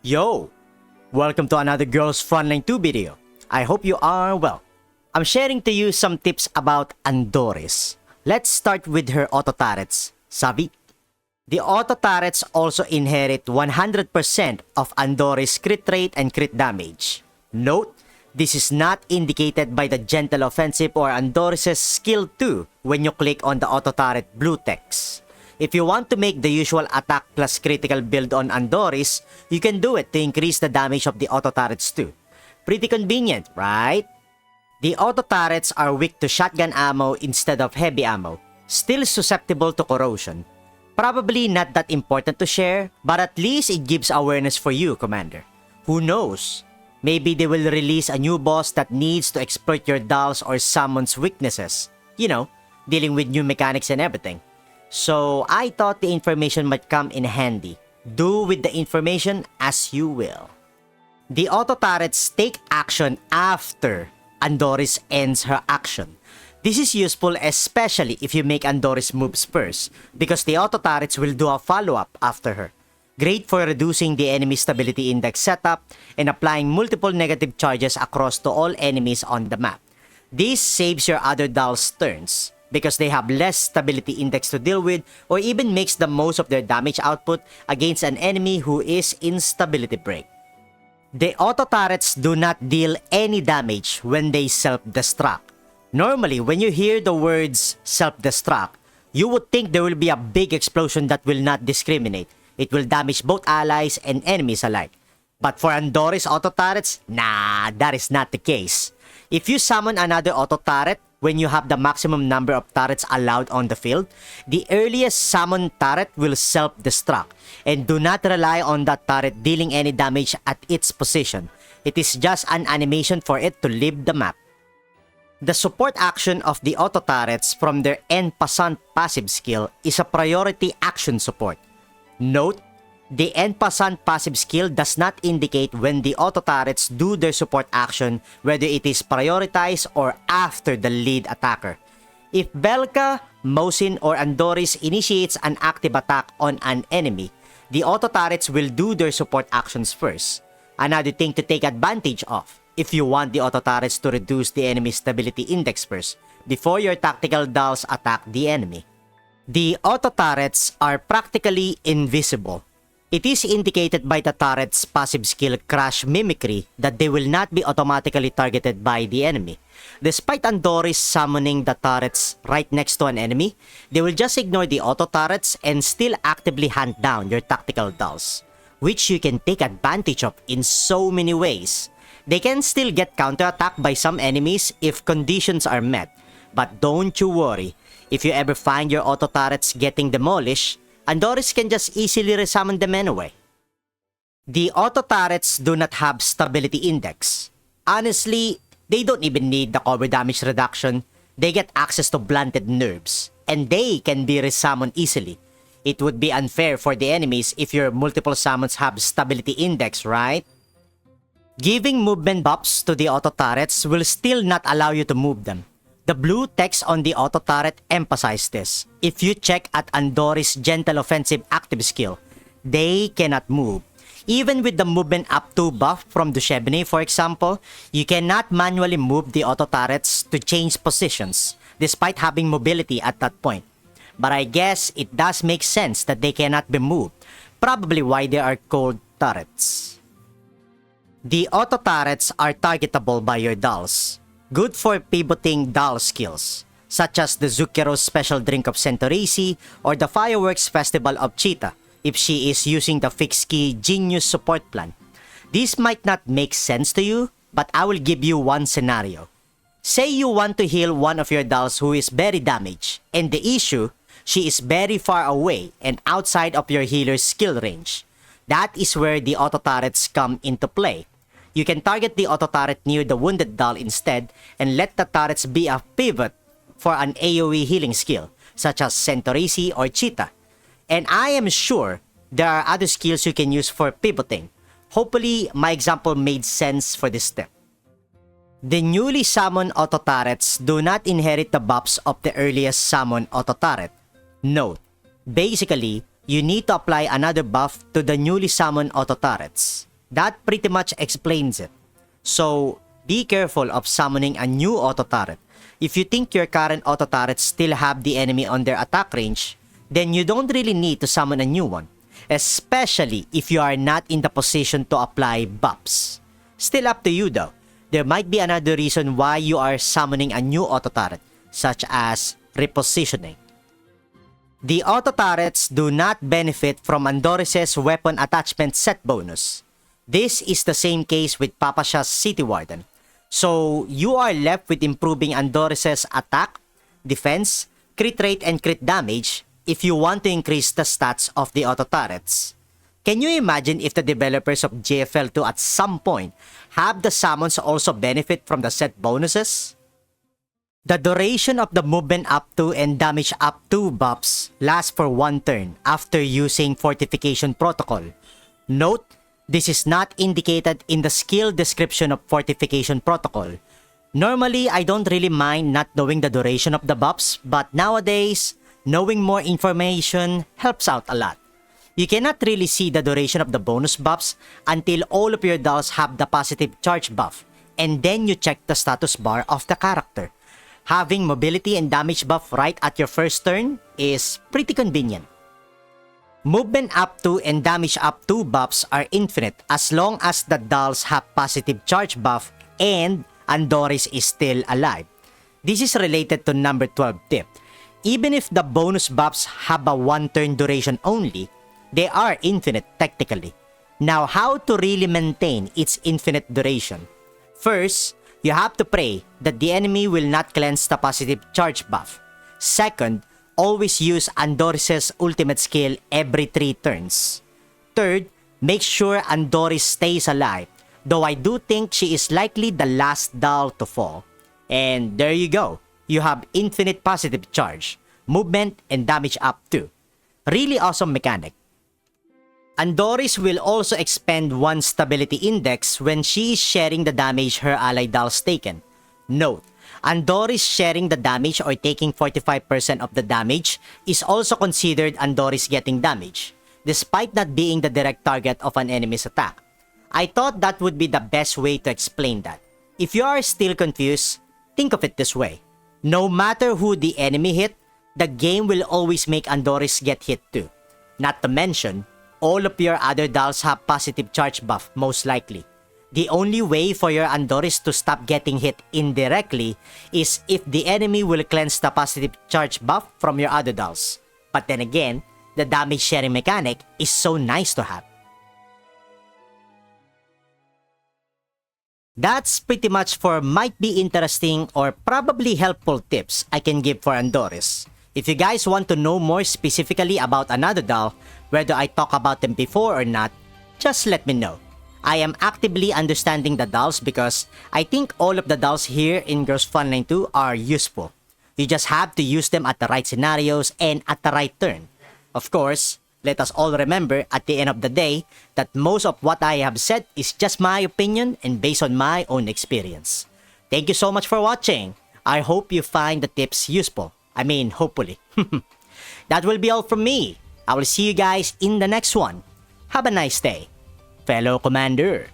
Yo! Welcome to another Girls Frontline 2 video. I hope you are well. I'm sharing to you some tips about Andoris. Let's start with her auto turrets. Sabi? The auto turrets also inherit 100% of Andoris crit rate and crit damage. Note, this is not indicated by the Gentle Offensive or Andoris' skill 2 when you click on the auto turret blue text. If you want to make the usual attack plus critical build on Andoris, you can do it to increase the damage of the auto turrets too. Pretty convenient, right? The auto turrets are weak to shotgun ammo instead of heavy ammo, still susceptible to corrosion. Probably not that important to share, but at least it gives awareness for you, Commander. Who knows? Maybe they will release a new boss that needs to exploit your dolls or summons weaknesses. You know, dealing with new mechanics and everything. So I thought the information might come in handy. Do with the information as you will. The auto turrets take action after Andoris ends her action. This is useful especially if you make Andoris moves first, because the auto turrets will do a follow-up after her. Great for reducing the enemy stability index setup and applying multiple negative charges across to all enemies on the map. This saves your other dolls' turns, because they have less stability index to deal with, or even makes the most of their damage output against an enemy who is in stability break. The auto turrets do not deal any damage when they self-destruct. Normally, when you hear the words self-destruct, you would think there will be a big explosion that will not discriminate. It will damage both allies and enemies alike. But for Andoris auto turrets, nah, that is not the case. If you summon another auto turret, when you have the maximum number of turrets allowed on the field, the earliest summoned turret will self-destruct, and do not rely on that turret dealing any damage at its position. It is just an animation for it to leave the map. The support action of the auto turrets from their En Passant passive skill is a priority action support. Note, the En Passant passive skill does not indicate when the auto turrets do their support action, whether it is prioritized or after the lead attacker. If Belka, Mosin, or Andoris initiates an active attack on an enemy, the auto turrets will do their support actions first. Another thing to take advantage of, if you want the auto turrets to reduce the enemy's stability index first, before your tactical dolls attack the enemy. The auto turrets are practically invisible. It is indicated by the turret's passive skill Crash Mimicry that they will not be automatically targeted by the enemy. Despite Andoris summoning the turrets right next to an enemy, they will just ignore the auto turrets and still actively hunt down your tactical dolls, which you can take advantage of in so many ways. They can still get counterattacked by some enemies if conditions are met, but don't you worry, if you ever find your auto turrets getting demolished, Andoris can just easily resummon them anyway. The auto turrets do not have stability index. Honestly, they don't even need the cover damage reduction. They get access to blunted nerves, and they can be resummoned easily. It would be unfair for the enemies if your multiple summons have stability index, right? Giving movement buffs to the auto turrets will still not allow you to move them. The blue text on the auto turret emphasizes this. If you check at Andoris' Gentle Offensive active skill, they cannot move. Even with the movement up 2 buff from Defh, for example, you cannot manually move the auto turrets to change positions, despite having mobility at that point. But I guess it does make sense that they cannot be moved, probably why they are called turrets. The auto turrets are targetable by your dolls. Good for pivoting doll skills, such as the Zucchero's Special Drink of Centorisi or the Fireworks Festival of Cheetah, if she is using the fixed key Genius support plan. This might not make sense to you, but I will give you one scenario. Say you want to heal one of your dolls who is very damaged, and the issue, she is very far away and outside of your healer's skill range. That is where the auto turrets come into play. You can target the auto turret near the wounded doll instead and let the turrets be a pivot for an AoE healing skill, such as Centorisi or Cheetah. And I am sure there are other skills you can use for pivoting. Hopefully, my example made sense for this step. The newly summoned auto turrets do not inherit the buffs of the earliest summoned auto turret. Note, basically, you need to apply another buff to the newly summoned auto turrets. That pretty much explains it. So, be careful of summoning a new auto turret. If you think your current auto turrets still have the enemy on their attack range, then you don't really need to summon a new one, especially if you are not in the position to apply buffs. Still up to you though. There might be another reason why you are summoning a new auto turret, such as repositioning. The auto turrets do not benefit from Andoris' weapon attachment set bonus. This is the same case with Papasha's City Warden. So, you are left with improving Andoris' attack, defense, crit rate, and crit damage if you want to increase the stats of the auto turrets. Can you imagine if the developers of JFL2 at some point have the summons also benefit from the set bonuses? The duration of the movement up to and damage up to buffs lasts for 1 turn after using Fortification Protocol. Note, this is not indicated in the skill description of Fortification Protocol. Normally, I don't really mind not knowing the duration of the buffs, but nowadays, knowing more information helps out a lot. You cannot really see the duration of the bonus buffs until all of your dolls have the positive charge buff, and then you check the status bar of the character. Having mobility and damage buff right at your first turn is pretty convenient. Movement up to and damage up to buffs are infinite as long as the dolls have positive charge buff and Andoris is still alive. This is related to number 12 tip. Even if the bonus buffs have a 1 turn duration only, they are infinite technically. Now, how to really maintain its infinite duration? First, you have to pray that the enemy will not cleanse the positive charge buff. Second, always use Andoris' ultimate skill every 3 turns. Third, make sure Andoris stays alive, though I do think she is likely the last doll to fall. And there you go, you have infinite positive charge, movement, and damage up to. Really awesome mechanic. Andoris will also expend 1 stability index when she is sharing the damage her ally dolls taken. Note, Andoris sharing the damage or taking 45% of the damage is also considered Andoris getting damage, despite not being the direct target of an enemy's attack. I thought that would be the best way to explain that. If you are still confused, think of it this way. No matter who the enemy hit, the game will always make Andoris get hit too. Not to mention, all of your other dolls have positive charge buff most likely. The only way for your Andoris to stop getting hit indirectly is if the enemy will cleanse the positive charge buff from your other dolls. But then again, the damage sharing mechanic is so nice to have. That's pretty much for might be interesting or probably helpful tips I can give for Andoris. If you guys want to know more specifically about another doll, whether I talk about them before or not, just let me know. I am actively understanding the dolls because I think all of the dolls here in Girls Frontline 2 are useful. You just have to use them at the right scenarios and at the right turn. Of course, let us all remember at the end of the day that most of what I have said is just my opinion and based on my own experience. Thank you so much for watching. I hope you find the tips useful. I mean, hopefully. That will be all from me. I will see you guys in the next one. Have a nice day, fellow Commander.